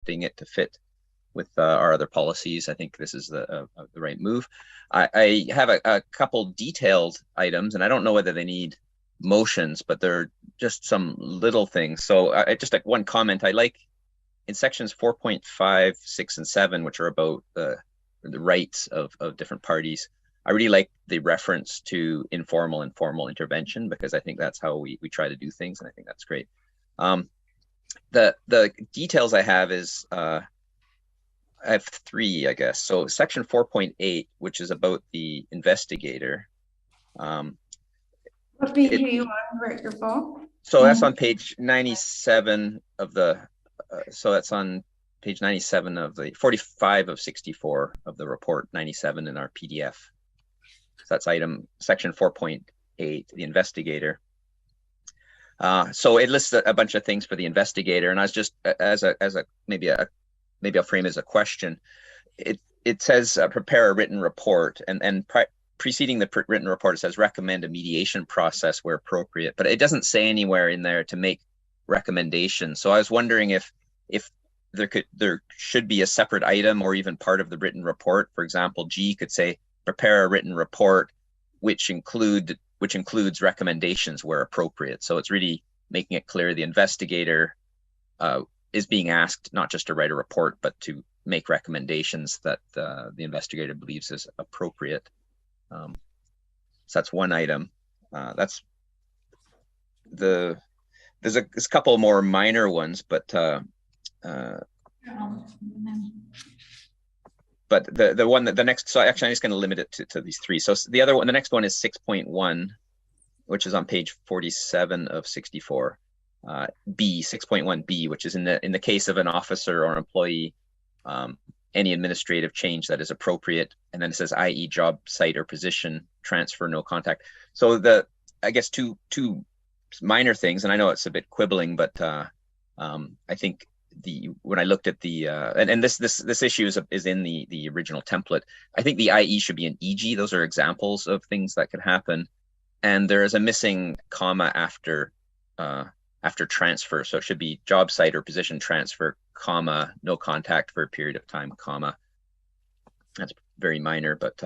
adapting it to fit with our other policies. I think this is the right move. I have a couple detailed items, and I don't know whether they need motions, but they're just some little things. So just like one comment, I like in sections 4.5, 6, and 7, which are about the rights of different parties. I really like the reference to informal and formal intervention, because I think that's how we try to do things, and I think that's great. The details I have is, I have 3, I guess. So section 4.8, which is about the investigator. What page are you on, Director Vaughn? So that's on page 97 of the, so that's on page 97 of the 45 of 64 of the report, 97 in our PDF. So that's section 4.8, the investigator. So it lists a bunch of things for the investigator, and I was just maybe I'll frame it as a question. It says prepare a written report, and preceding the written report, it says recommend a mediation process where appropriate, but it doesn't say anywhere in there to make recommendations. So I was wondering if there should be a separate item or even part of the written report. For example, G could say prepare a written report which includes recommendations where appropriate. So it's really making it clear the investigator is being asked not just to write a report, but to make recommendations that the investigator believes is appropriate. So that's one item. There's a couple more minor ones, but the next, so actually I'm just going to limit it to these 3. So the next one is 6.1, which is on page 47 of 64. 6.1b, which is in the case of an officer or employee, any administrative change that is appropriate, and then it says i.e. job site or position transfer, no contact. So I guess two minor things, and I know it's a bit quibbling, but I think when I looked at the and this issue is in the original template, I think the IE should be an EG. Those are examples of things that could happen, and there is a missing comma after transfer, so it should be job site or position transfer, comma, no contact for a period of time, comma. That's very minor, but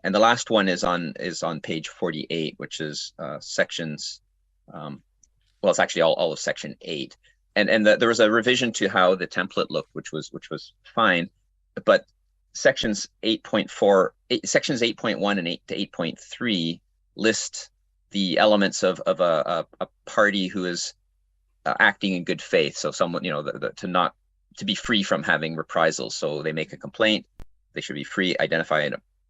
and the last one is on page 48, which is sections. Well, it's actually all of section 8, and there was a revision to how the template looked, which was fine, but sections 8.1 and 8 to 8.3 list the elements of a party who is acting in good faith. So someone, to be free from having reprisals. So they make a complaint, they should be free, identify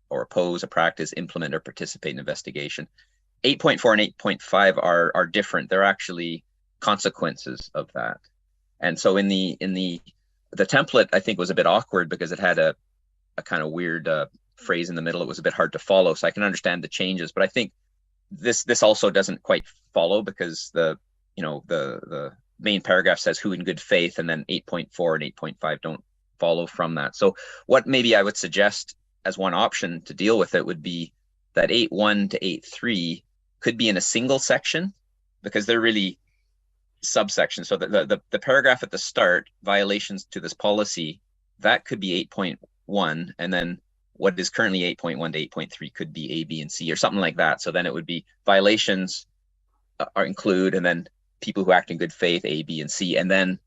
or oppose a practice, implement or participate in investigation. 8.4 and 8.5 are different. They're actually consequences of that. And so in the template, I think was a bit awkward because it had a kind of weird phrase in the middle. It was a bit hard to follow. So I can understand the changes, but I think this also doesn't quite follow, because the main paragraph says who in good faith, and then 8.4 and 8.5 don't follow from that. So what maybe I would suggest as one option to deal with it would be that 8.1 to 8.3 could be in a single section, because they're really subsections. So the paragraph at the start, violations to this policy, that could be 8.1, and then what is currently 8.1 to 8.3 could be A, B, and C, or something like that. So then it would be violations include, and then people who act in good faith, A, B, and C, and then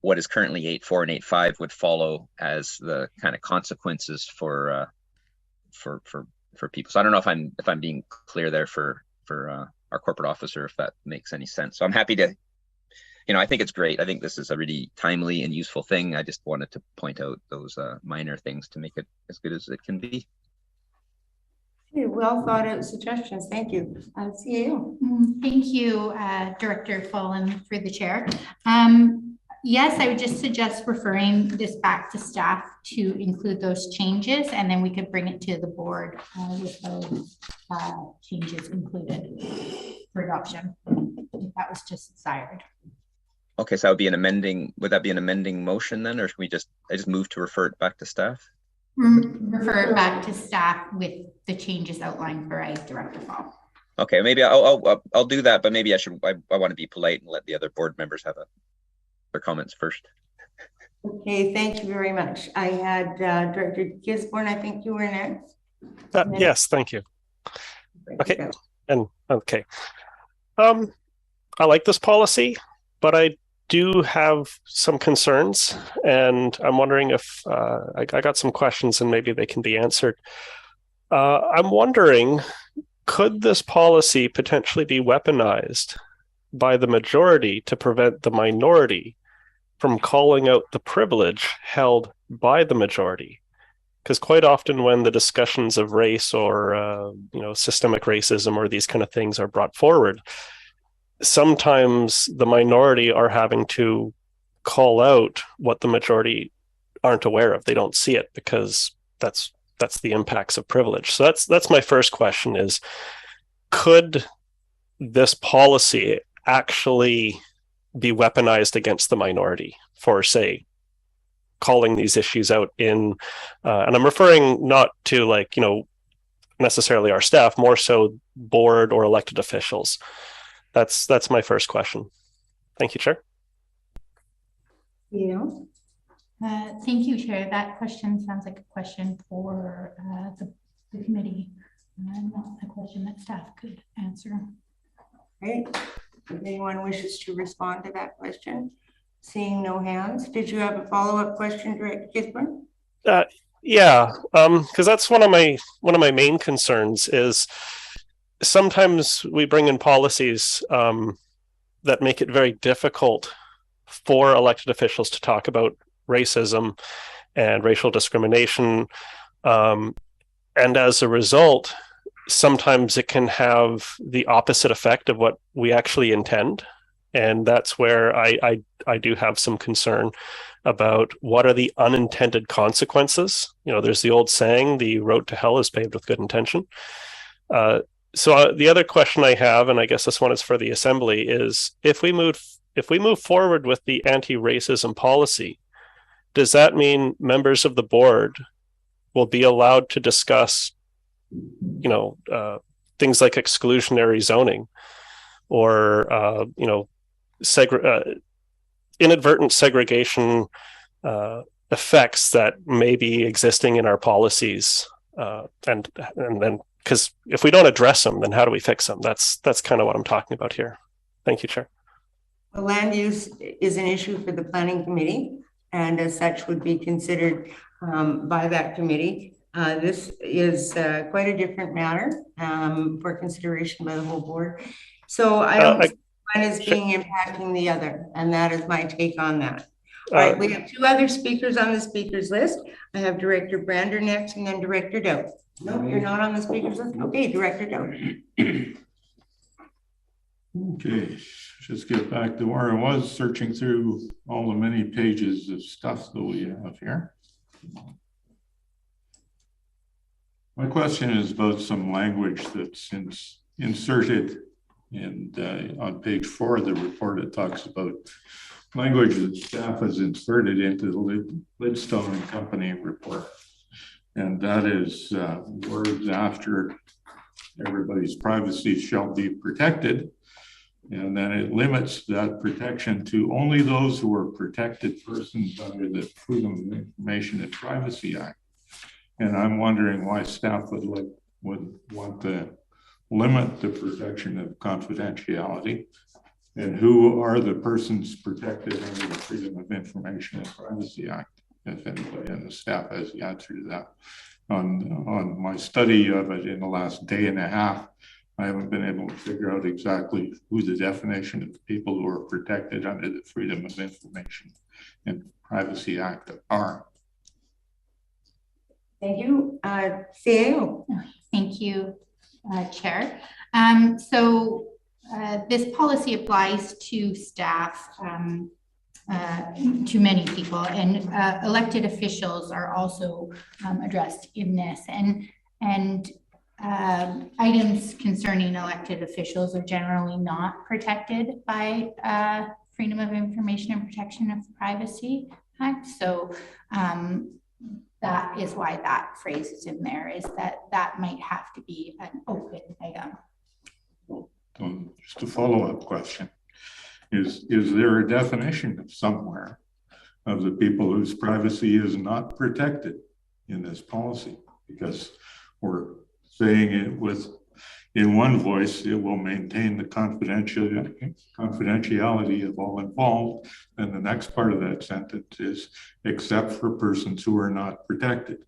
what is currently 8.4 and 8.5 would follow as the kind of consequences for people. So I don't know if I'm being clear there for our corporate officer, if that makes any sense. So I'm happy to, I think it's great. I think this is a really timely and useful thing. I just wanted to point out those minor things to make it as good as it can be. Okay, well thought out suggestions. Thank you. CAO. Thank you, Director Vaughn, through the chair. Yes, I would just suggest referring this back to staff to include those changes, and then we could bring it to the board with those changes included for adoption, if that was just desired. Okay, so that would be would that be an amending motion then, or should I just move to refer it back to staff? Refer it back to staff with the changes outlined by Director Vaughn. Okay, maybe I'll do that, but maybe I want to be polite and let the other board members have their comments first. Okay, thank you very much. I had Director Gisborne, I think you were next. Yes, thank you. Okay, okay. I like this policy, but I do have some concerns, and I'm wondering if I got some questions and maybe they can be answered. I'm wondering, could this policy potentially be weaponized by the majority to prevent the minority from calling out the privilege held by the majority? Because quite often when the discussions of race or systemic racism or these kind of things are brought forward, sometimes the minority are having to call out what the majority aren't aware of. They don't see it because that's the impacts of privilege. So that's my first question is, could this policy actually be weaponized against the minority for, say, calling these issues out in, and I'm referring not to necessarily our staff, more so board or elected officials. That's my first question. Thank you, Chair. Yeah. Thank you, Chair. That question sounds like a question for the committee, not a question that staff could answer. Right. If anyone wishes to respond to that question, seeing no hands, did you have a follow-up question, Director Gisborne? Yeah, because that's one of my main concerns is sometimes we bring in policies that make it very difficult for elected officials to talk about racism and racial discrimination. And as a result, sometimes it can have the opposite effect of what we actually intend. And that's where I do have some concern about what are the unintended consequences. There's the old saying, the road to hell is paved with good intention. So the other question I have, and I guess this one is for the Assembly, is if we move forward with the anti-racism policy, does that mean members of the board will be allowed to discuss, things like exclusionary zoning or, inadvertent segregation effects that may be existing in our policies, and then, because if we don't address them, then how do we fix them? That's kind of what I'm talking about here. Thank you, Chair. Well, land use is an issue for the planning committee, and as such would be considered by that committee. This is quite a different matter for consideration by the whole board. So I don't see one as being impacting the other, and that is my take on that. All right, we have two other speakers on the speakers list. I have Director Brander next, and then Director Doe. No, you're not on the speakers list. Okay, Director Doe. Okay, just get back to where I was searching through all the many pages of stuff that we have here. My question is about some language that's inserted, and on page 4 of the report, it talks about language that staff has inserted into the Lidstone and Company report. And that is words after everybody's privacy shall be protected. And then it limits that protection to only those who are protected persons under the Freedom of Information and Privacy Act. And I'm wondering why staff would want to limit the protection of confidentiality, and who are the persons protected under the Freedom of Information and Privacy Act, if anybody on the staff has the answer to that. On my study of it in the last day and a half, I haven't been able to figure out exactly who the definition of people who are protected under the Freedom of Information and Privacy Act are. Thank you. CAO. Thank you, Chair. This policy applies to staff, to many people, and elected officials are also addressed in this. And items concerning elected officials are generally not protected by Freedom of Information and Protection of Privacy Act. So that is why that phrase is in there, is that might have to be an open item. Just a follow-up question. Is there a definition of somewhere of the people whose privacy is not protected in this policy, because we're saying it with, in one voice, it will maintain the confidentiality of all involved. And the next part of that sentence is, except for persons who are not protected.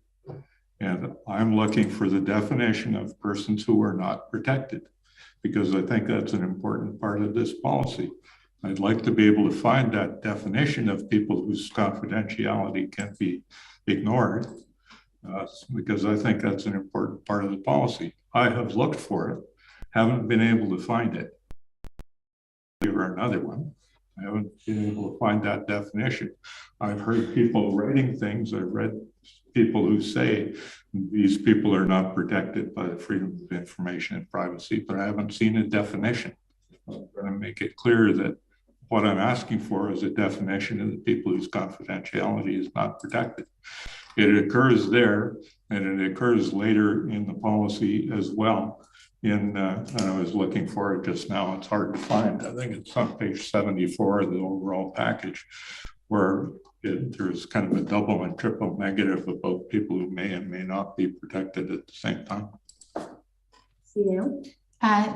And I'm looking for the definition of persons who are not protected, because I think that's an important part of this policy. I'd like to be able to find that definition of people whose confidentiality can be ignored, because I think that's an important part of the policy. I have looked for it, haven't been able to find it. Or another one, I haven't been able to find that definition. I've heard people writing things, I've read people who say these people are not protected by the freedom of information and privacy, but I haven't seen a definition. I'm going to make it clear that what I'm asking for is a definition of the people whose confidentiality is not protected. It occurs there, and it occurs later in the policy as well. And I was looking for it just now. It's hard to find. I think it's on page 74 of the overall package, where there's kind of a double and triple negative about people who may and may not be protected at the same time.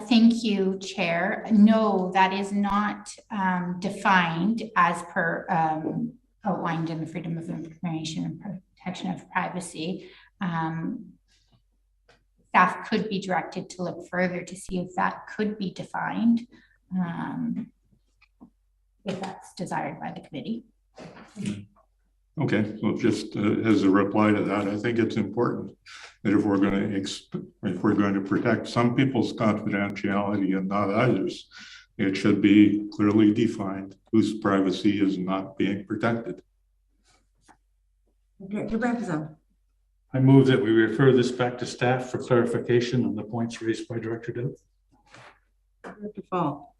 Thank you, Chair. No, that is not defined as per outlined in the Freedom of Information and Protection of Privacy. Staff could be directed to look further to see if that could be defined, if that's desired by the committee. Okay, so just as a reply to that, I think it's important that if we're going to protect some people's confidentiality and not others, it should be clearly defined whose privacy is not being protected. Director Brazil. I move that we refer this back to staff for clarification on the points raised by Director Dove. Director Fall.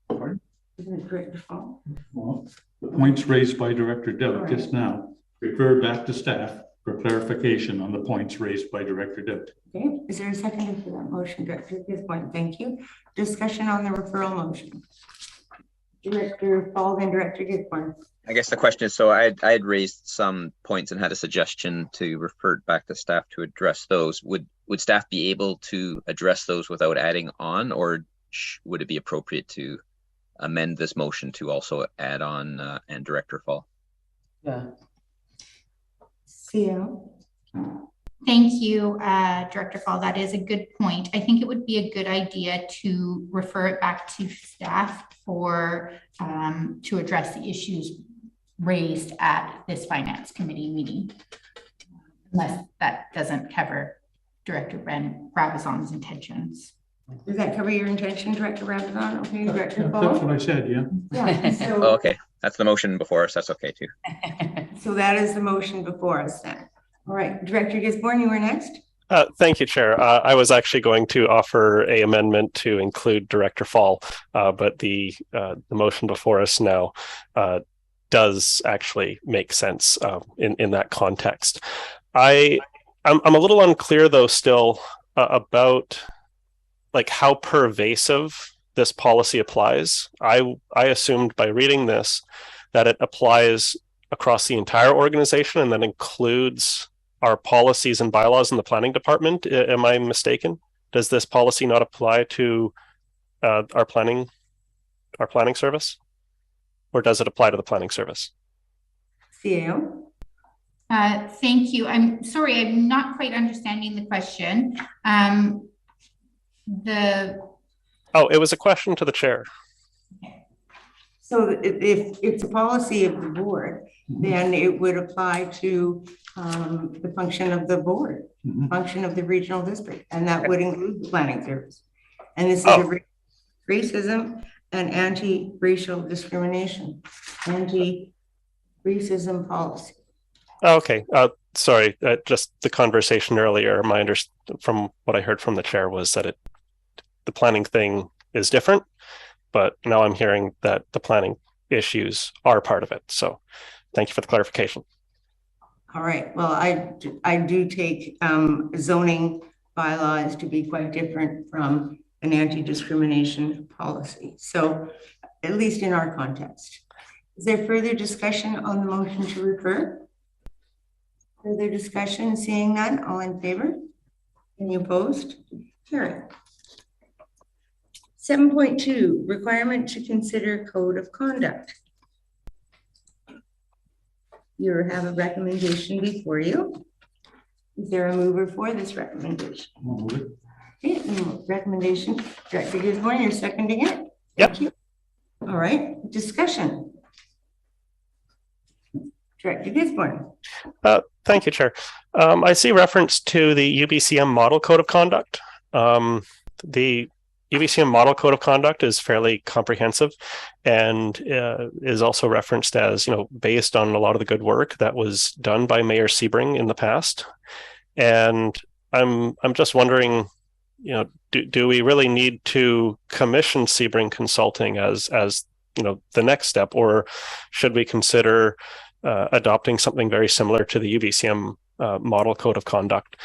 Pardon? Isn't it Director Fall? Well, the points raised by Director Dove just now, refer back to staff for clarification on the points raised by Director Dove. Okay, is there a second for that motion, Director Gisborne? Thank you. Discussion on the referral motion. Director Fall, then Director Gisborne. I guess the question is, so I had raised some points and had a suggestion to refer back to staff to address those. Would staff be able to address those without adding on, or would it be appropriate to amend this motion to also add on and Director Fall? Yeah. CL. Thank you, Director Fall. That is a good point. I think it would be a good idea to refer it back to staff for to address the issues raised at this Finance Committee meeting, unless that doesn't cover Director Brabazon's intentions. Does that cover your intention, Director Brabazon? Okay, Director Fall? That's what I said, yeah. Yeah. So, Oh, okay, that's the motion before us. That's okay too. so that is the motion before us then. All right, Director Gisborne, you were next. Thank you, Chair. I was actually going to offer an amendment to include Director Fall, but the motion before us now does actually make sense in that context. I'm a little unclear though still about like how pervasive this policy applies. I assumed by reading this that it applies across the entire organization and that includes our policies and bylaws in the planning department. Am I mistaken? Does this policy not apply to our planning service? Or does it apply to the planning service? CAO. Thank you. I'm sorry, I'm not quite understanding the question. It was a question to the chair. So if it's a policy of the board, then it would apply to the function of the board, function of the regional district, and that would include the planning service. And this is a racism and anti-racial discrimination, anti-racism policy. Okay, sorry, just the conversation earlier, from what I heard from the chair was that the planning thing is different, but now I'm hearing that the planning issues are part of it. So thank you for the clarification. All right, well, I do take zoning bylaws to be quite different from an anti-discrimination policy. So at least in our context. Is there further discussion on the motion to refer? Further discussion, seeing none, all in favor? Any opposed? Carried. 7.2, requirement to consider code of conduct. You have a recommendation before you. Is there a mover for this recommendation? Okay, recommendation, Director Gisborne, you're seconding it? Yep. Thank you. All right, discussion. Director Gisborne. Thank you, Chair. I see reference to the UBCM Model Code of Conduct. The UBCM Model Code of Conduct is fairly comprehensive and is also referenced as, based on a lot of the good work that was done by Mayor Sebring in the past. And I'm just wondering, do we really need to commission Sebring Consulting as the next step, or should we consider adopting something very similar to the UBCM Model Code of Conduct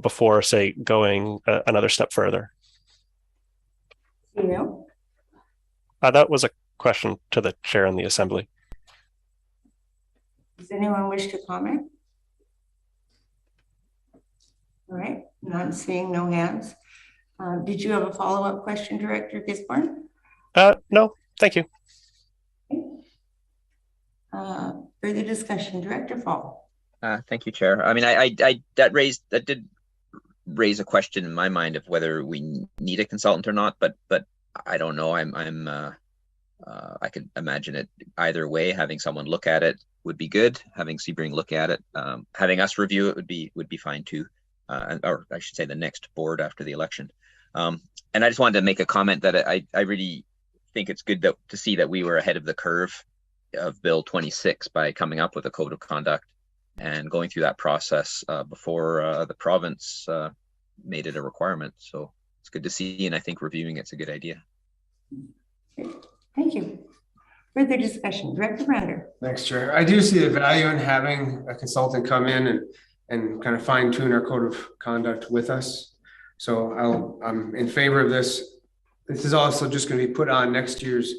before, say, going another step further? That was a question to the chair in the assembly. Does anyone wish to comment? All right, not seeing no hands. Did you have a follow-up question, Director Gisborne? No, thank you. Further discussion, Director Fall. Thank you, Chair. I mean, that did raise a question in my mind of whether we need a consultant or not, but I don't know. I could imagine it either way. Having someone look at it would be good. Having Sebring look at it, having us review it would be fine too. Or I should say the next board after the election. And I just wanted to make a comment that I really think it's good to see that we were ahead of the curve of Bill 26 by coming up with a code of conduct and going through that process before the province made it a requirement. So it's good to see, and I think reviewing it's a good idea. Thank you. Further discussion, Director Brander. Thanks, Chair. I do see the value in having a consultant come in and kind of fine tune our code of conduct with us. So I'm in favor of this. This is also just going to be put on next year's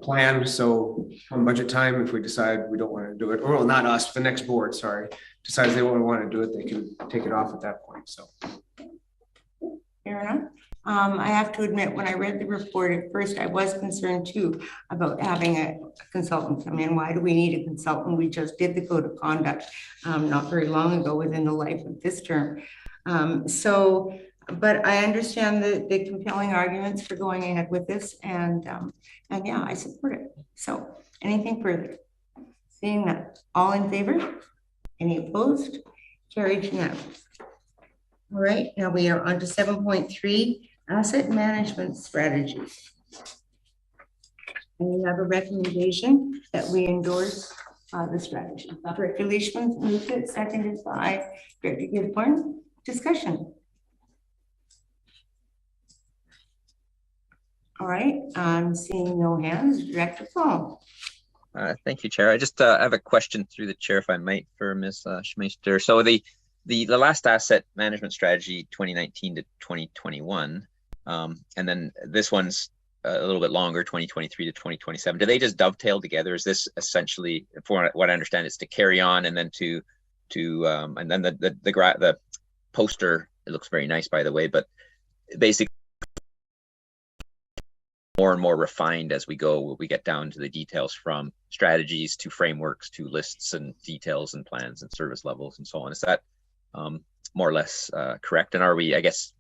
plan. So on budget time, if we decide we don't want to do it, or well, not us, the next board, sorry, decides they won't want to do it, they can take it off at that point. So fair enough. I have to admit, when I read the report at first, I was concerned too about having a consultant come in. Why do we need a consultant? We just did the code of conduct not very long ago within the life of this term. But I understand the compelling arguments for going ahead with this, and yeah, I support it. So anything further? Seeing that, all in favor? Any opposed? Carried unanimous. All right, now we are on to 7.3, asset management strategy. And we have a recommendation that we endorse the strategy. Director Leishman moved it, seconded by Director Gisborne. Discussion. All right, I'm seeing no hands. Director Paul. Thank you, Chair. I just have a question through the chair, if I might, for Ms. Schumacher. So the last asset management strategy, 2019 to 2021, and then this one's a little bit longer, 2023 to 2027. Do they just dovetail together? Is this essentially, for what I understand, is to carry on and then and then the poster, it looks very nice, by the way, but basically more and more refined as we go. We get down to the details, from strategies to frameworks to lists and details and plans and service levels and so on. Is that more or less correct? And are we, I guess,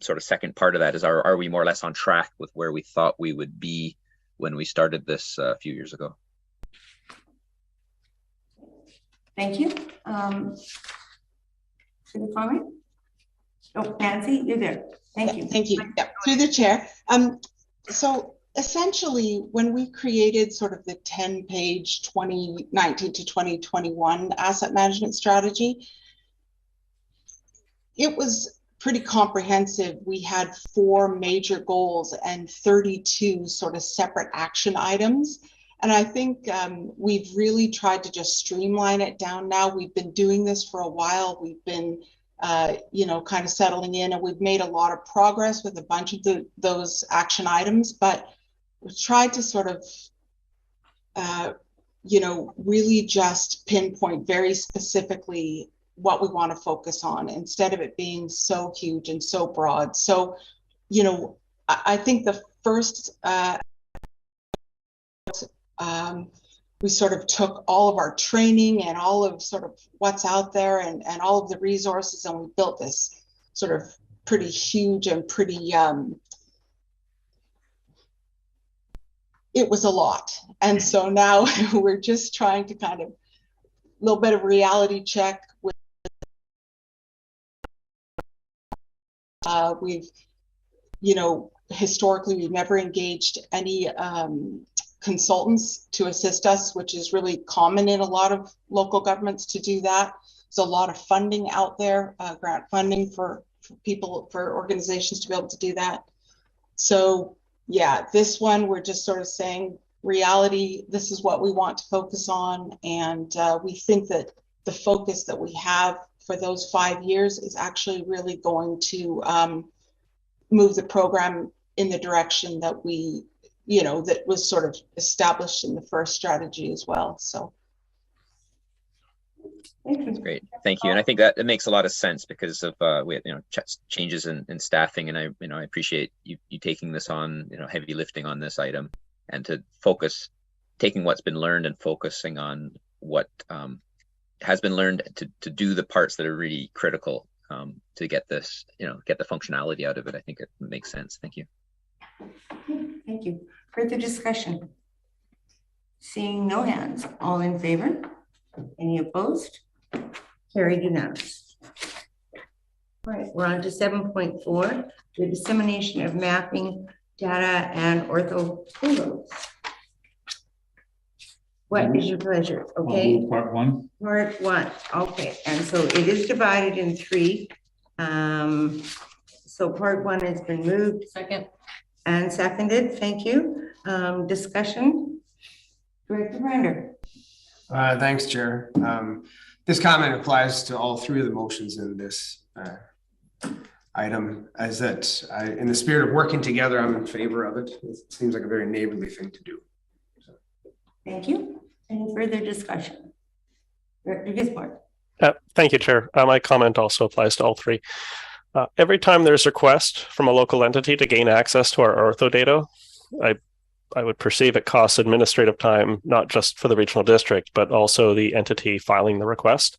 sort of second part of that is, are we more or less on track with where we thought we would be when we started this a few years ago? Thank you. Should we comment? Oh, Nancy, you're there. Thank you. Thank you. Yep. Through the chair. So essentially, when we created sort of the 10-page 2019 to 2021 asset management strategy, it was pretty comprehensive. We had 4 major goals and 32 sort of separate action items. And I think we've really tried to just streamline it down now. We've been doing this for a while. We've been kind of settling in, and we've made a lot of progress with a bunch of those action items, but we've tried to sort of you know, really just pinpoint very specifically what we want to focus on instead of it being so huge and so broad. So, you know, I think the first, we sort of took all of our training and all of sort of what's out there and all of the resources, and we built this sort of pretty huge and pretty, it was a lot. And so now we're just trying to kind of a little bit of reality check with, we've, you know, historically, we've never engaged any consultants to assist us, which is really common in a lot of local governments to do that. There's a lot of funding out there, grant funding for people, for organizations to be able to do that. So yeah, this one, we're just sort of saying reality, this is what we want to focus on. And we think that the focus that we have for those 5 years is actually really going to move the program in the direction that we, you know, that was sort of established in the first strategy as well. So. That's great. Thank you. And I think that it makes a lot of sense because of we had, you know, changes in staffing, and I appreciate you taking this on, you know, heavy lifting on this item, and to focus, taking what's been learned and focusing on what has been learned to do the parts that are really critical to get this, you know, get the functionality out of it. I think it makes sense. Thank you. Thank you. Further discussion? Seeing no hands, all in favor? Any opposed? Carried unanimous. All right, we're on to 7.4, the dissemination of mapping data and orthophotos. What is your pleasure? Okay. Part one. Part one. Okay, and so it is divided in 3. So part 1 has been moved. Second. And seconded. Thank you. Discussion. Director Brander. Thanks, Chair. This comment applies to all 3 of the motions in this item, as that in the spirit of working together, I'm in favor of it. It seems like a very neighborly thing to do. So. Thank you. Any further discussion? Director Gisborne. Thank you, Chair. My comment also applies to all 3. Every time there's a request from a local entity to gain access to our ortho data, I would perceive it costs administrative time, not just for the regional district, but also the entity filing the request.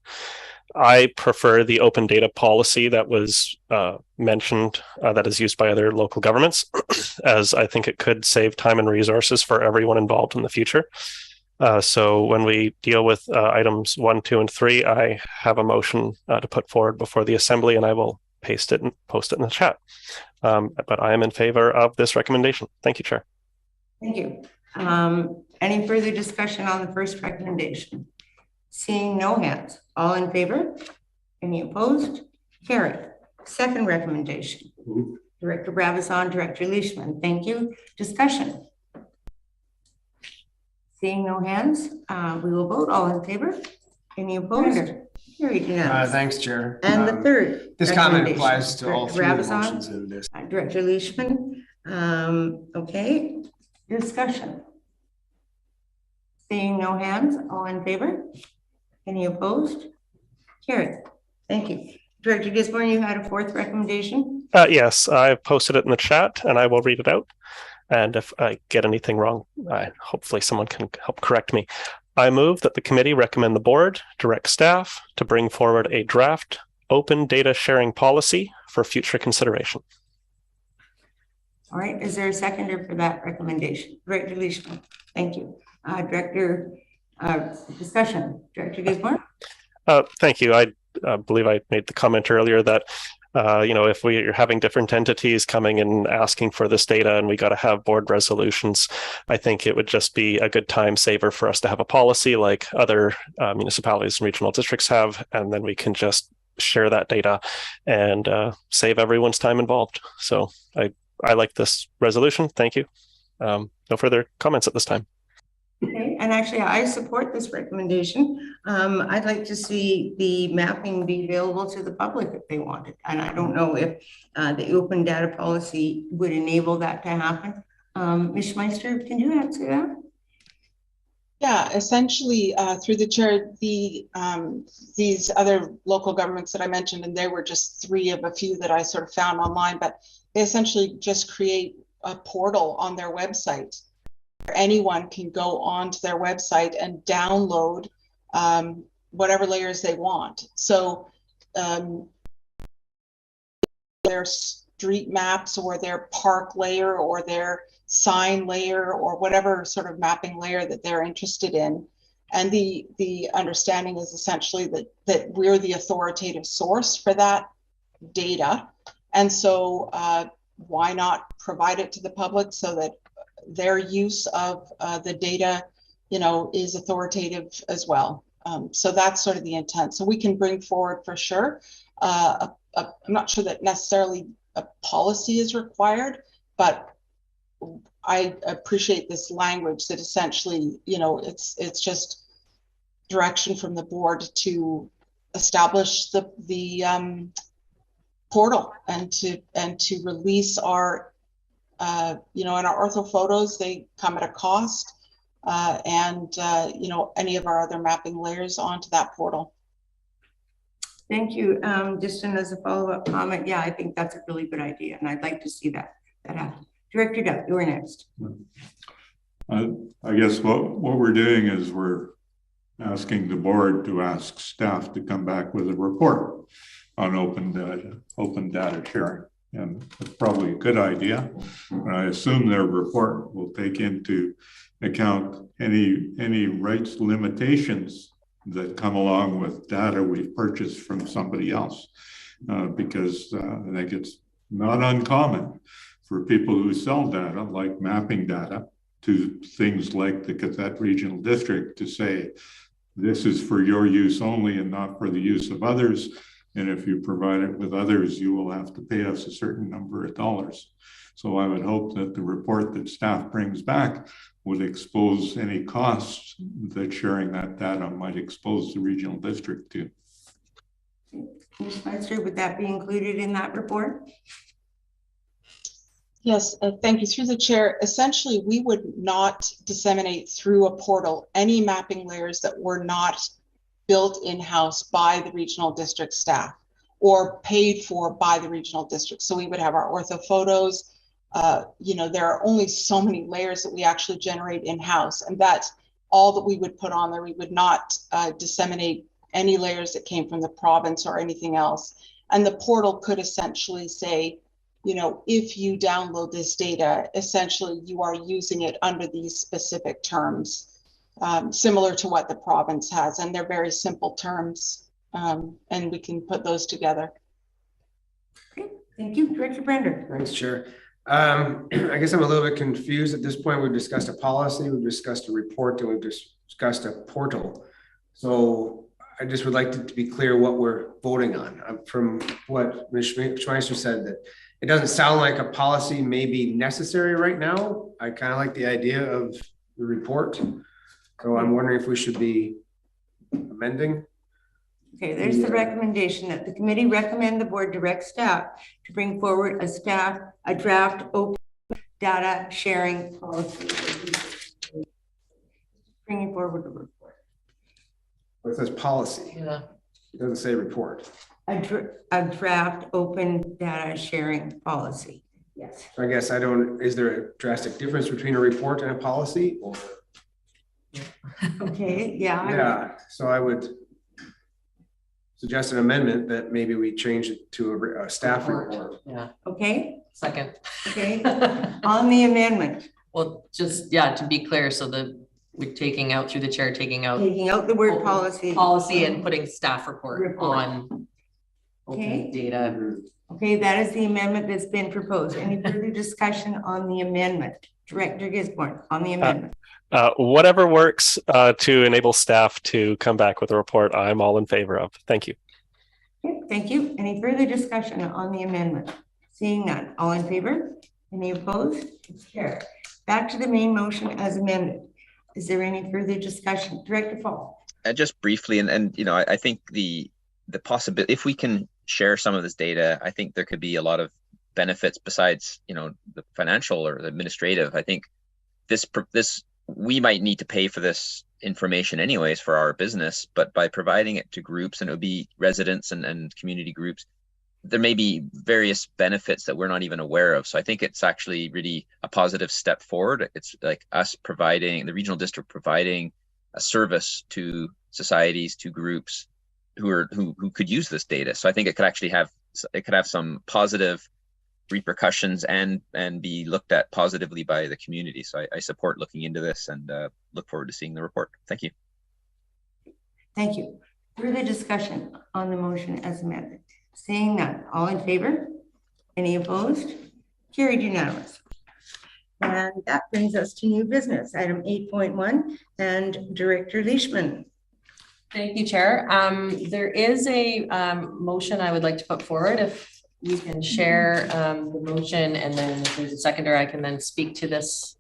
I prefer the open data policy that was mentioned, that is used by other local governments, as I think it could save time and resources for everyone involved in the future. So when we deal with items 1, 2, and 3, I have a motion to put forward before the Assembly, and I will paste it and post it in the chat. But I am in favor of this recommendation. Thank you, Chair. Thank you. Any further discussion on the first recommendation? Seeing no hands, all in favor? Any opposed? Carried. Second recommendation. Director Brabazon, Director Leishman. Thank you. Discussion. Seeing no hands, we will vote. All in favor? Any opposed? Carried unanimous. Thanks, Chair. And the third. This comment applies to all 3 of the motions in this. Director Leishman. Okay. Discussion. Seeing no hands, all in favor? Any opposed? Carried. Thank you. Director Gisborne, you had a 4th recommendation? Yes, I've posted it in the chat, and I will read it out. And if I get anything wrong, hopefully someone can help correct me. I move that the committee recommend the board direct staff to bring forward a draft open data sharing policy for future consideration. All right. Is there a seconder for that recommendation? Director Leishman. Thank you. Director, discussion. Director Gisborne. Thank you. I believe I made the comment earlier that you know, if we're having different entities coming and asking for this data and we got to have board resolutions, I think it would just be a good time saver for us to have a policy like other municipalities and regional districts have, and then we can just share that data and save everyone's time involved. So I like this resolution. Thank you. No further comments at this time. Okay, and actually I support this recommendation. I'd like to see the mapping be available to the public if they want it. And I don't know if the open data policy would enable that to happen. Ms. Meister, can you answer that? Yeah, essentially, through the chair, these other local governments that I mentioned, and there were just 3 of a few that I sort of found online, but they essentially just create a portal on their website where anyone can go onto their website and download whatever layers they want. So their street maps or their park layer or their sign layer or whatever sort of mapping layer that they're interested in. And the understanding is essentially that we're the authoritative source for that data. And so why not provide it to the public so that their use of the data, is authoritative as well. So that's sort of the intent. So we can bring forward for sure. I'm not sure that necessarily a policy is required, but I appreciate this language that essentially, it's just direction from the board to establish the portal and to release our, and our Orthophotos, they come at a cost, and any of our other mapping layers onto that portal. Thank you. Just as a follow-up comment, yeah, I think that's a really good idea, and I'd like to see that happen. Director Duff, you're next. I guess what we're doing is we're asking the board to ask staff to come back with a report on open data sharing. And it's probably a good idea. And I assume their report will take into account any rights limitations that come along with data we've purchased from somebody else. Because I think it's not uncommon for people who sell data, like mapping data, to things like the Qathet Regional District to say, this is for your use only and not for the use of others. And if you provide it with others, you will have to pay us a certain number of dollars. So I would hope that the report that staff brings back would expose any costs that sharing that data might expose the regional district to. Ms. Spencer, would that be included in that report? Yes, thank you. Through the chair, essentially, we would not disseminate through a portal any mapping layers that were not built in-house by the regional district staff or paid for by the regional district. So we would have our Orthophotos. There are only so many layers that we actually generate in-house, and that's all that we would put on there. We would not disseminate any layers that came from the province or anything else. And the portal could essentially say, if you download this data, essentially you are using it under these specific terms, similar to what the province has. And they're very simple terms, and we can put those together. Okay, thank you. Director Brender. Thanks, Chair. I guess I'm a little bit confused at this point. We've discussed a policy, we've discussed a report, and we've discussed a portal. So I just would like to be clear what we're voting on. From what Ms. Schmeisser said, that it doesn't sound like a policy may be necessary right now. I kind of like the idea of the report. So I'm wondering if we should be amending. Okay, there's the recommendation that the committee recommend the board direct staff to bring forward a draft open data sharing policy. Bringing forward a report. It says policy. Yeah. It doesn't say report. A draft open data sharing policy. Yes. So I guess is there a drastic difference between a report and a policy? Or? Okay, yeah. Yeah, so I would suggest an amendment that maybe we change it to a staff report. Yeah. Okay. Second. Okay. On the amendment. Well, just, to be clear, so we're taking out through the chair, taking out the word policy and putting staff report. On open data. Okay, that is the amendment that's been proposed. Any further discussion on the amendment? Director Gisborne, on the amendment. Whatever works to enable staff to come back with a report, I'm all in favor of. Thank you. Okay, thank you. Any further discussion on the amendment? Seeing none, all in favor? Any opposed? It's carried. Back to the main motion as amended. Is there any further discussion? Director Fall. Just briefly, and I think the possibility, if we can share some of this data, I think there could be a lot of benefits besides the financial or the administrative. I think this we might need to pay for this information anyways for our business, but by providing it to groups, and it would be residents and community groups, there may be various benefits that we're not even aware of. So I think it's actually really a positive step forward. It's like us providing, the regional district providing a service to societies, to groups who could use this data. So I think it could actually have some positive repercussions and be looked at positively by the community. So I support looking into this and look forward to seeing the report. Thank you. Thank you. Further discussion on the motion as amended? Seeing none, all in favor? Any opposed? Carried unanimous. And that brings us to new business, item 8.1, and Director Leishman. Thank you, Chair. There is a motion I would like to put forward. If we can share the motion, and then if there's a seconder, I can then speak to this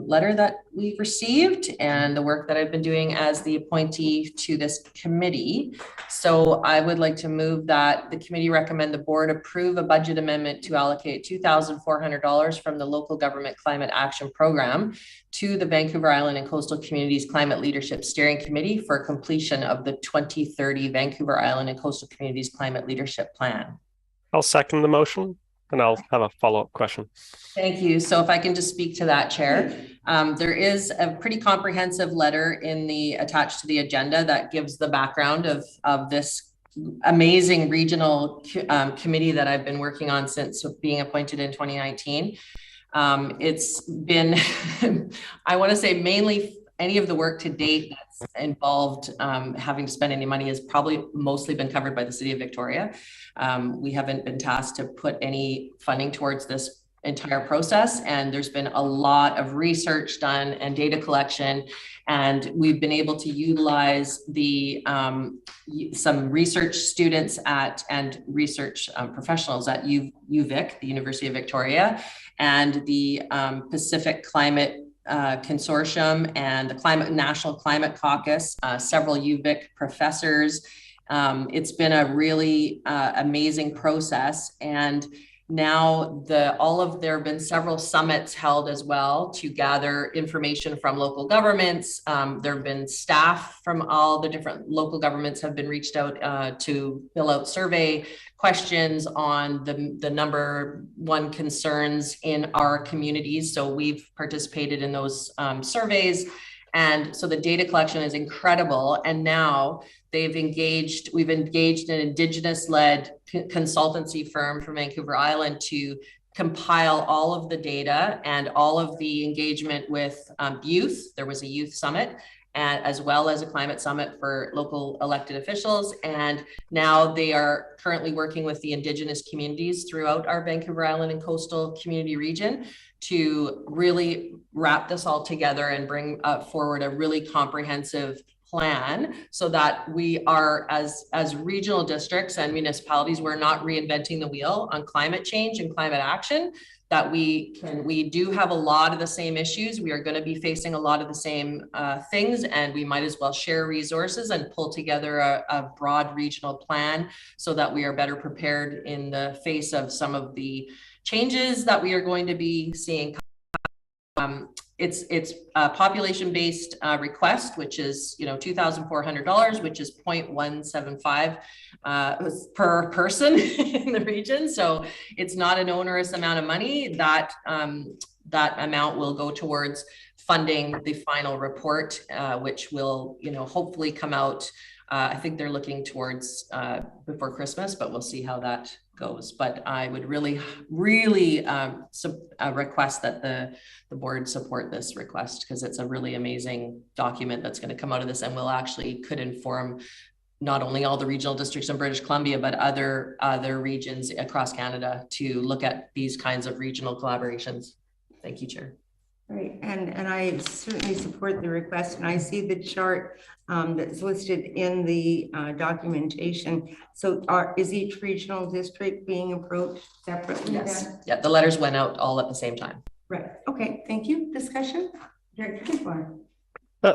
letter that we've received and the work that I've been doing as the appointee to this committee. So I would like to move that the committee recommend the board approve a budget amendment to allocate $2,400 from the Local Government Climate Action Program to the Vancouver Island and Coastal Communities Climate Leadership Steering Committee for completion of the 2030 Vancouver Island and Coastal Communities Climate Leadership Plan. I'll second the motion, and I'll have a follow-up question. Thank you. So if I can just speak to that, Chair. There is a pretty comprehensive letter in the attached to the agenda that gives the background of this amazing regional committee that I've been working on since being appointed in 2019. It's been, I want to say mainly any of the work to date that's involved having to spend any money has probably mostly been covered by the City of Victoria. We haven't been tasked to put any funding towards this entire process, and there's been a lot of research done and data collection, and we've been able to utilize the some research students and research professionals at UVic, the University of Victoria, and the Pacific Climate Consortium and the National Climate Caucus, several UVic professors. It's been a really amazing process, and now there have been several summits held as well to gather information from local governments. There have been staff from all the different local governments have been reached out to fill out survey questions on the number one concerns in our communities. So we've participated in those surveys. And so the data collection is incredible. And now we've engaged an Indigenous-led consultancy firm from Vancouver Island to compile all of the data and all of the engagement with youth. There was a youth summit, and as well as a climate summit for local elected officials. And now they are currently working with the Indigenous communities throughout our Vancouver Island and coastal community region to really wrap this all together and bring forward a really comprehensive plan so that we are, as regional districts and municipalities, we're not reinventing the wheel on climate change and climate action, that we do have a lot of the same issues. We are going to be facing a lot of the same things, and we might as well share resources and pull together a broad regional plan so that we are better prepared in the face of some of the changes that we are going to be seeing. It's a population-based request, which is $2,400, which is 0.175 per person in the region. So it's not an onerous amount of money. That amount will go towards funding the final report, which will hopefully come out. I think they're looking towards before Christmas, but we'll see how that goes. But I would really request that the board support this request, because it's a really amazing document that's going to come out of this, and could inform not only all the regional districts in British Columbia, but other regions across Canada to look at these kinds of regional collaborations. Thank you, Chair. Right, and I certainly support the request, and I see the chart that's listed in the documentation. So is each regional district being approached separately? Yes, yeah, the letters went out all at the same time. Right, okay, thank you. Discussion? Director Vaughn.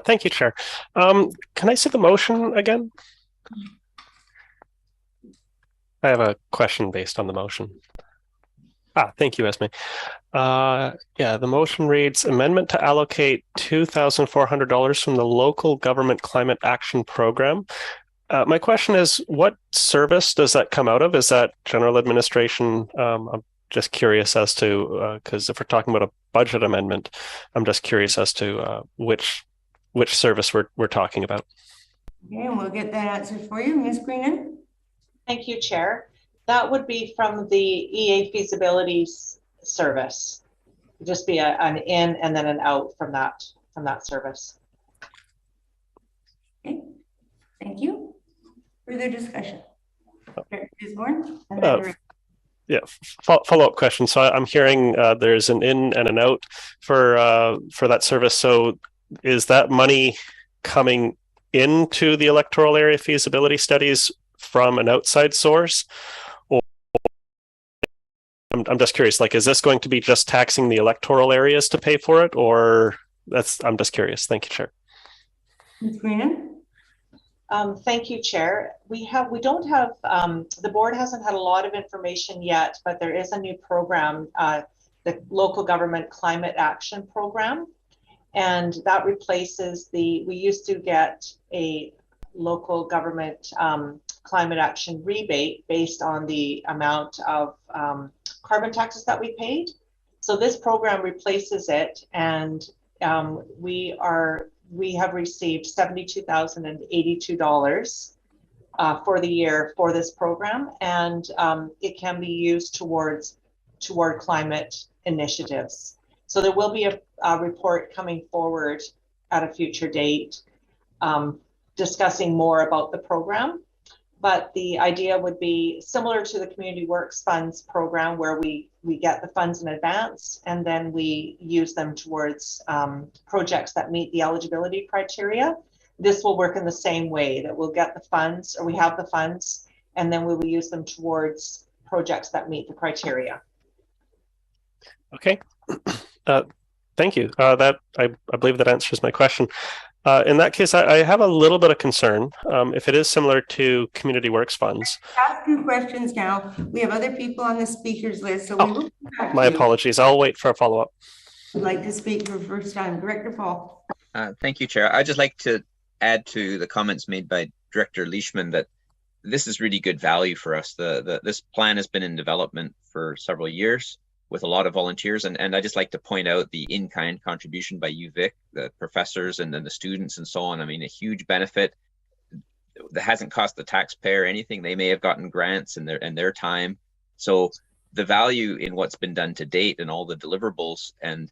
Thank you, Chair. Can I see the motion again? I have a question based on the motion. Thank you, Esme. Yeah, the motion reads amendment to allocate $2,400 from the local government climate action program. My question is, what service does that come out of? Is that general administration? I'm just curious as to, because if we're talking about a budget amendment, I'm just curious as to which service we're talking about. Okay, and we'll get that answer for you, Ms. Greenan. Thank you, Chair. That would be from the EA feasibility service. It'd just be an in and then an out from that service. Okay, thank you. Further discussion. Vaughn, yeah, follow-up question. So I'm hearing there's an in and an out for that service. So is that money coming into the electoral area feasibility studies from an outside source? Or I'm just curious, like, is this going to be just taxing the electoral areas to pay for it? Or I'm just curious. Thank you, Chair. Ms. Greenan. Thank you, Chair. We don't have, the board hasn't had a lot of information yet, but there is a new program, the Local Government Climate Action Program. And that replaces we used to get a local government climate action rebate based on the amount of carbon taxes that we paid. So this program replaces it, and we have received $72,082 for the year for this program, and it can be used toward climate initiatives. So there will be a report coming forward at a future date discussing more about the program. But the idea would be similar to the Community Works Funds program, where we get the funds in advance and then we use them towards projects that meet the eligibility criteria. This will work in the same way, that we'll get the funds, or we have the funds, and then we will use them towards projects that meet the criteria. Okay. Thank you. I believe that answers my question. In that case, I have a little bit of concern. If it is similar to Community Works Funds. Ask you questions now. We have other people on the speakers list, so we will come back to my you. Apologies. I'll wait for a follow-up. I'd like to speak for the first time. Director Paul. Thank you, Chair. I'd just like to add to the comments made by Director Leishman that this is really good value for us. This plan has been in development for several years with a lot of volunteers, and I just like to point out the in-kind contribution by UVic, the professors and then the students and so on. I mean, a huge benefit that hasn't cost the taxpayer anything. They may have gotten grants and their time. So the value in what's been done to date and all the deliverables, and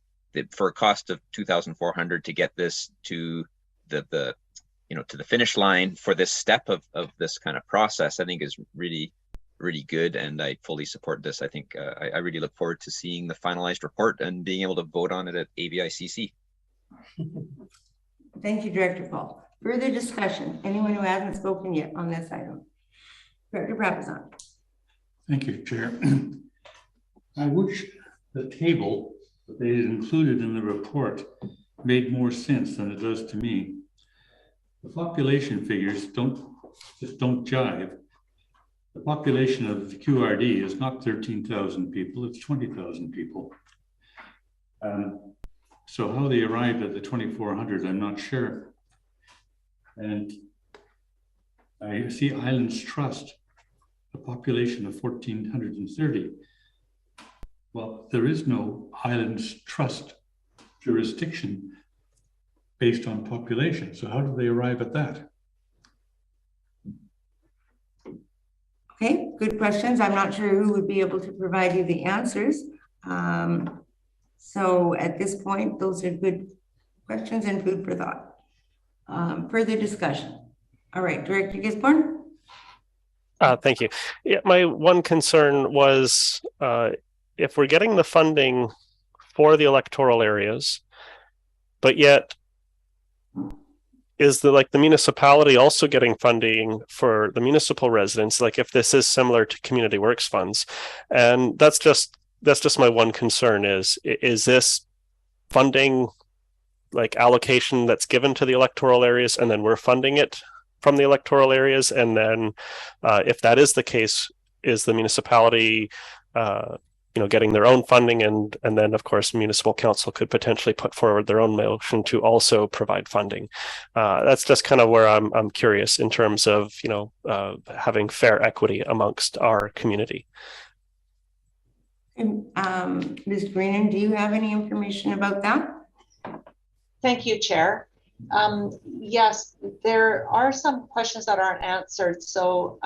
for a cost of $2,400 to get this to the finish line for this step of this kind of process, I think is really good, and I fully support this. I think I really look forward to seeing the finalized report and being able to vote on it at AVICC. Thank you, Director Paul. Further discussion. Anyone who hasn't spoken yet on this item? Director Brabazon. Thank you, Chair. I wish the table that they included in the report made more sense than it does to me. The population figures just don't jive. The population of the QRD is not 13,000 people, it's 20,000 people. So how they arrived at the 2,400, I'm not sure. And I see Islands Trust, a population of 1,430. Well, there is no Islands Trust jurisdiction based on population. So how do they arrive at that? Okay, good questions. I'm not sure who would be able to provide you the answers. So at this point, those are good questions and food for thought. Further discussion. All right, Director Gisborne. Thank you. Yeah, my one concern was if we're getting the funding for the electoral areas, but yet is the municipality also getting funding for the municipal residents? Like, if this is similar to Community Works Funds, and that's just my one concern is this funding like allocation that's given to the electoral areas and then we're funding it from the electoral areas, and then if that is the case, is the municipality getting their own funding, and then of course municipal council could potentially put forward their own motion to also provide funding. That's just kind of where I'm curious in terms of having fair equity amongst our community. And Ms. Greenan, do you have any information about that? Thank you, Chair. Yes, there are some questions that aren't answered. So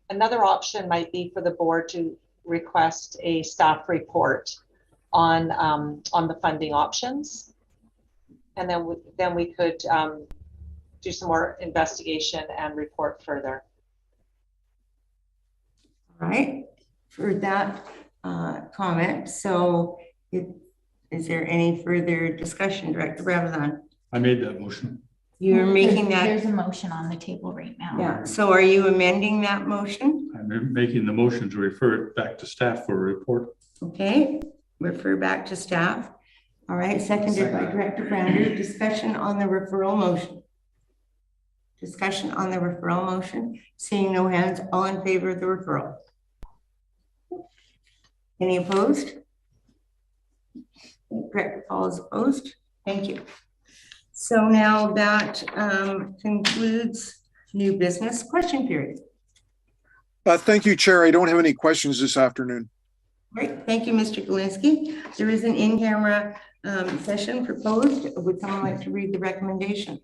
another option might be for the board to request a staff report on the funding options, and then we could do some more investigation and report further. All right, for that comment. So is there any further discussion, Director Bravazan? I made that motion. You're making that. There's a motion on the table right now. Yeah. So are you amending that motion? I'm making the motion to refer it back to staff for a report. Okay, refer back to staff. All right, seconded by Director Brander. Discussion on the referral motion. Discussion on the referral motion. Seeing no hands, all in favor of the referral? Any opposed? Director Paul is opposed. Thank you. So now that concludes new business question period. Thank you, Chair. I don't have any questions this afternoon. Great. Thank you, Mr. Galinsky. There is an in-camera session proposed. Would someone like to read the recommendation?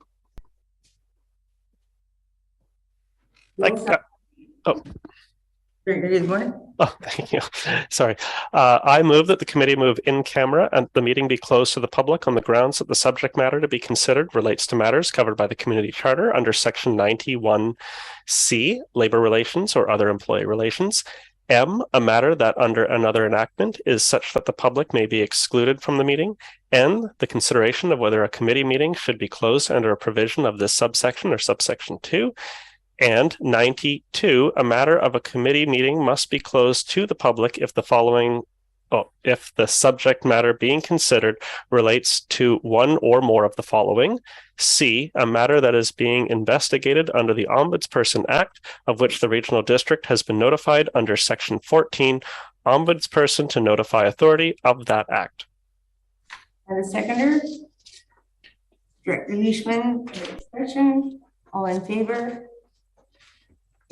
Good morning. Oh, thank you. Sorry. I move that the committee move in camera and the meeting be closed to the public on the grounds that the subject matter to be considered relates to matters covered by the community charter under section 91C, labor relations or other employee relations. M, a matter that under another enactment is such that the public may be excluded from the meeting. N, the consideration of whether a committee meeting should be closed under a provision of this subsection or subsection 2. And 92, a matter of a committee meeting must be closed to the public if if the subject matter being considered relates to one or more of the following. C, a matter that is being investigated under the Ombudsperson Act, of which the regional district has been notified under section 14, Ombudsperson to notify authority of that act. And the seconder, Director Leishman, discussion, all in favor?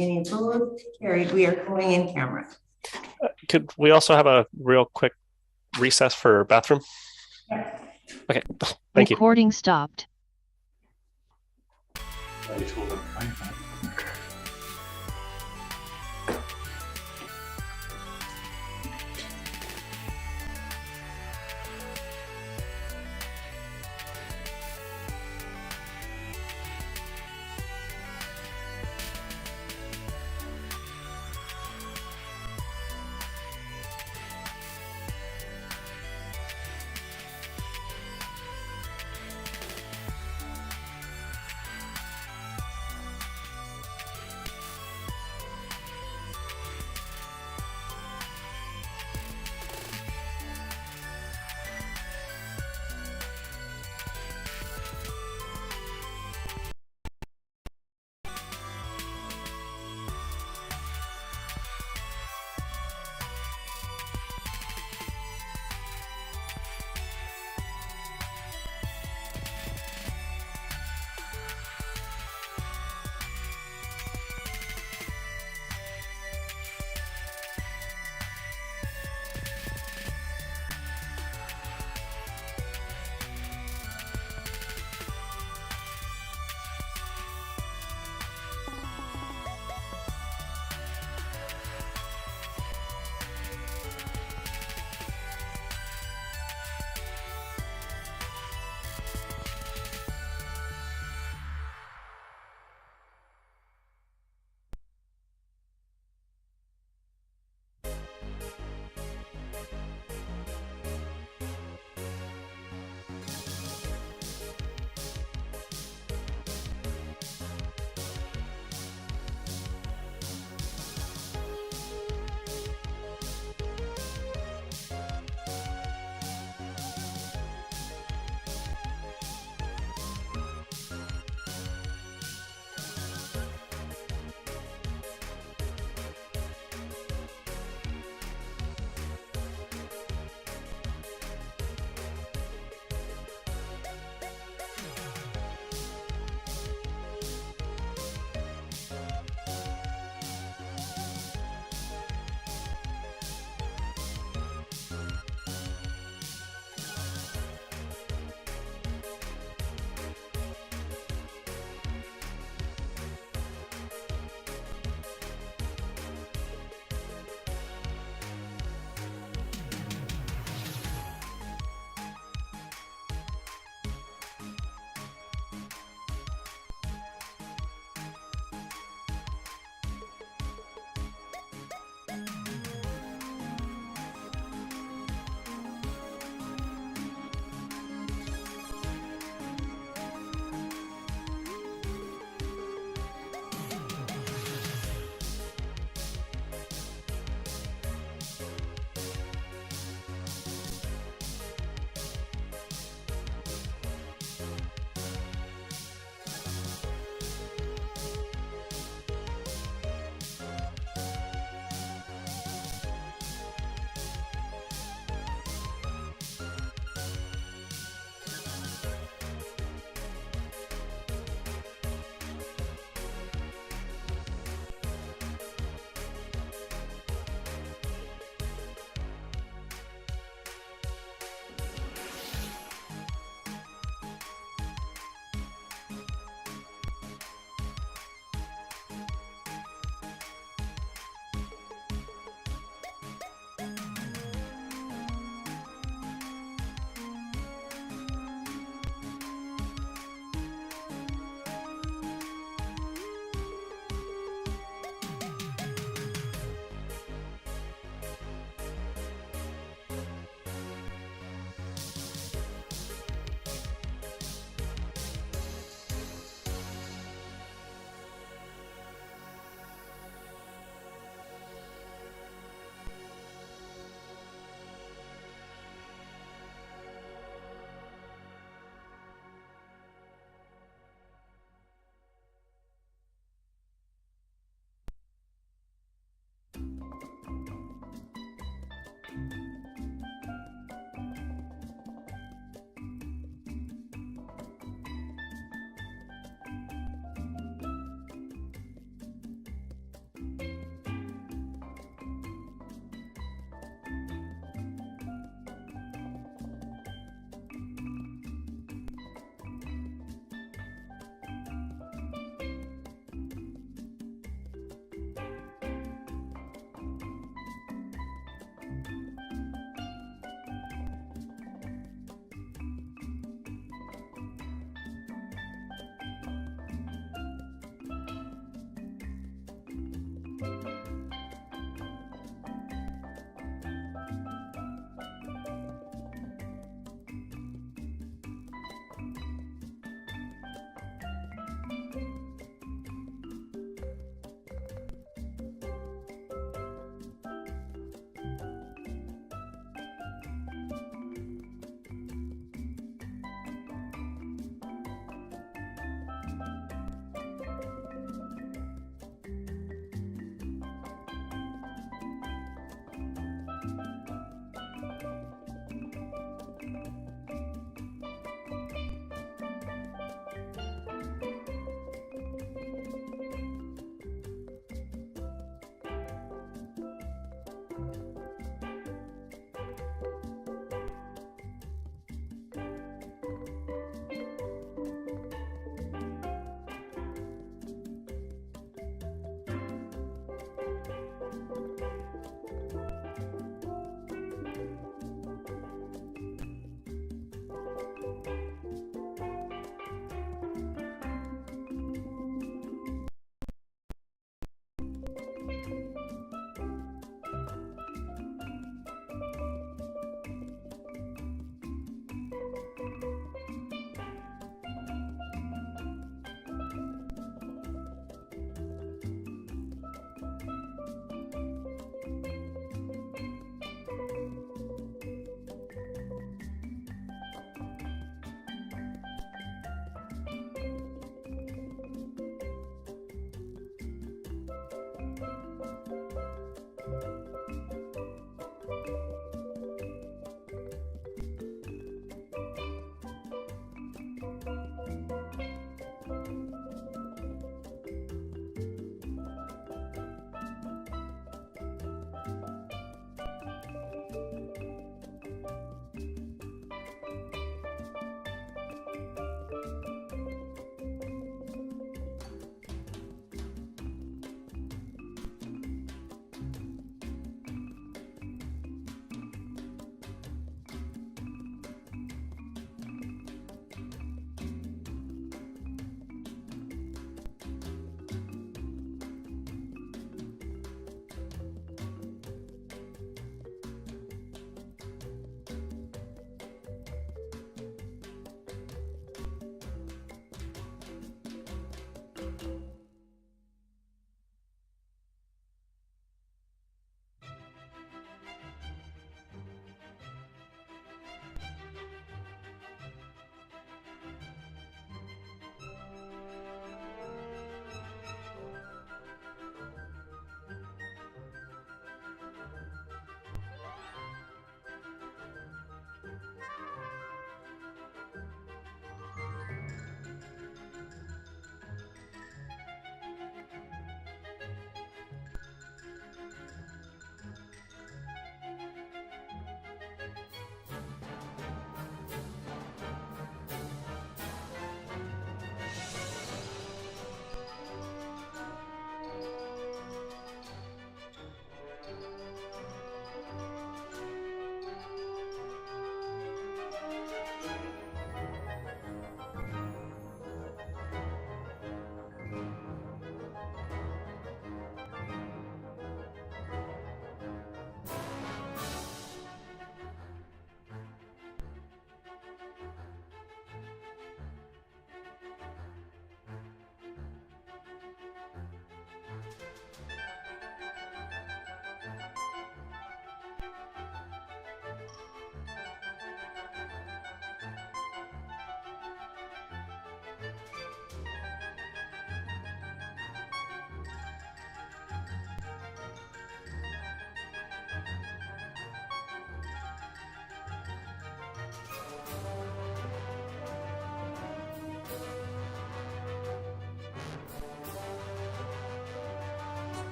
Any opposed? Carried. We are going in camera. Could we also have a real quick recess for bathroom? Yeah. Okay, thank you. Recording stopped.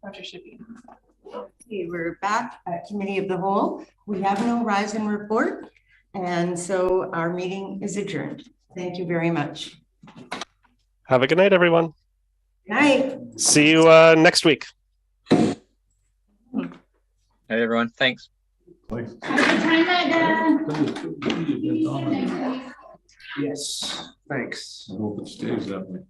Roger should be. Okay, we're back at Committee of the Whole. We have no rise and report, and so our meeting is adjourned. Thank you very much. Have a good night, everyone. Good night. See you next week. Hey, everyone. Thanks. Have a good time, Magda. Yes, thanks. I hope it stays that way.